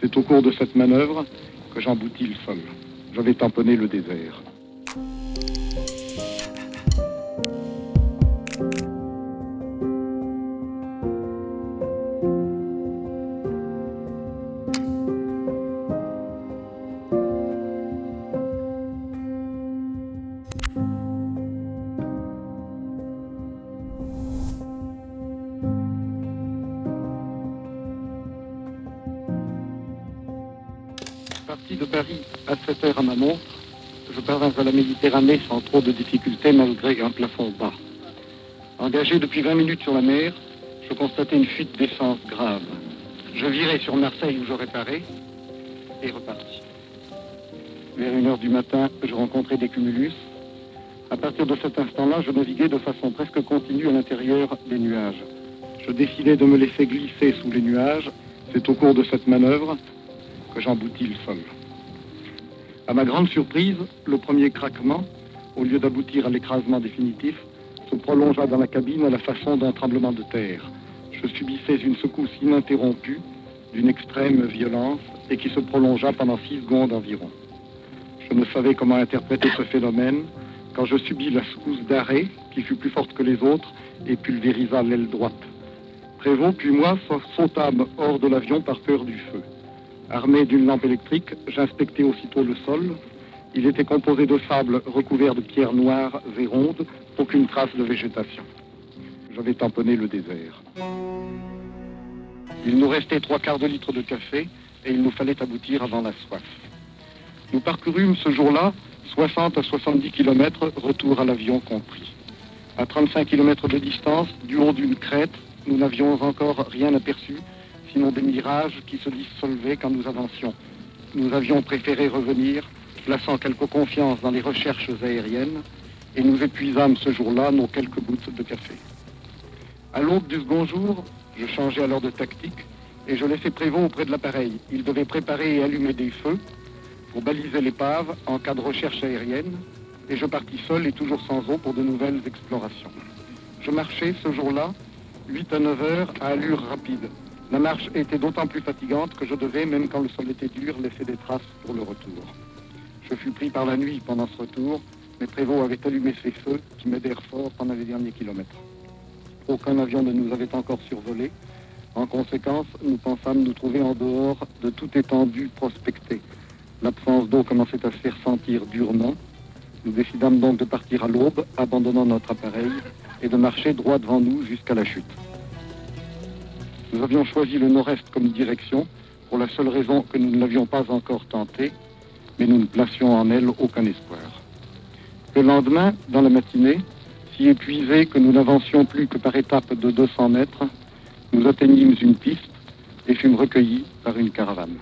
C'est au cours de cette manœuvre que j'emboutis le sol. Je vais tamponner le désert. Parti de Paris à 7 heures à ma montre, je parvins à la Méditerranée sans trop de difficultés malgré un plafond bas. Engagé depuis 20 minutes sur la mer, je constatais une fuite d'essence grave. Je virai sur Marseille où je réparais et repartis. Vers 1 heure du matin, je rencontrai des cumulus. À partir de cet instant-là, je naviguais de façon presque continue à l'intérieur des nuages. Je décidai de me laisser glisser sous les nuages. C'est au cours de cette manœuvre que j'emboutis le sol. À ma grande surprise, le premier craquement, au lieu d'aboutir à l'écrasement définitif, se prolongea dans la cabine à la façon d'un tremblement de terre. Je subissais une secousse ininterrompue, d'une extrême violence, et qui se prolongea pendant 6 secondes environ. Je ne savais comment interpréter ce phénomène quand je subis la secousse d'arrêt, qui fut plus forte que les autres, et pulvérisa l'aile droite. Prévost puis moi sautâmes hors de l'avion par peur du feu. Armé d'une lampe électrique, j'inspectai aussitôt le sol. Il était composé de sable recouvert de pierres noires et rondes, aucune trace de végétation. J'avais tamponné le désert. Il nous restait 3/4 de litre de café et il nous fallait aboutir avant la soif. Nous parcourûmes ce jour-là 60 à 70 km, retour à l'avion compris. À 35 km de distance, du haut d'une crête, nous n'avions encore rien aperçu, sinon des mirages qui se dissolvaient quand nous avancions. Nous avions préféré revenir, plaçant quelque confiance dans les recherches aériennes, et nous épuisâmes ce jour-là nos quelques gouttes de café. À l'aube du second jour, je changeai alors de tactique, et je laissai Prévost auprès de l'appareil. Il devait préparer et allumer des feux pour baliser l'épave en cas de recherche aérienne, et je partis seul et toujours sans eau pour de nouvelles explorations. Je marchai ce jour-là 8 à 9 heures à allure rapide. La marche était d'autant plus fatigante que je devais, même quand le sol était dur, laisser des traces pour le retour. Je fus pris par la nuit pendant ce retour, mais Prévost avait allumé ses feux qui m'aidèrent fort pendant les derniers kilomètres. Aucun avion ne nous avait encore survolés. En conséquence, nous pensâmes nous trouver en dehors de toute étendue prospectée. L'absence d'eau commençait à se faire sentir durement. Nous décidâmes donc de partir à l'aube, abandonnant notre appareil, et de marcher droit devant nous jusqu'à la chute. Nous avions choisi le nord-est comme direction, pour la seule raison que nous ne l'avions pas encore tenté, mais nous ne placions en elle aucun espoir. Le lendemain, dans la matinée, si épuisés que nous n'avancions plus que par étapes de 200 mètres, nous atteignîmes une piste et fûmes recueillis par une caravane.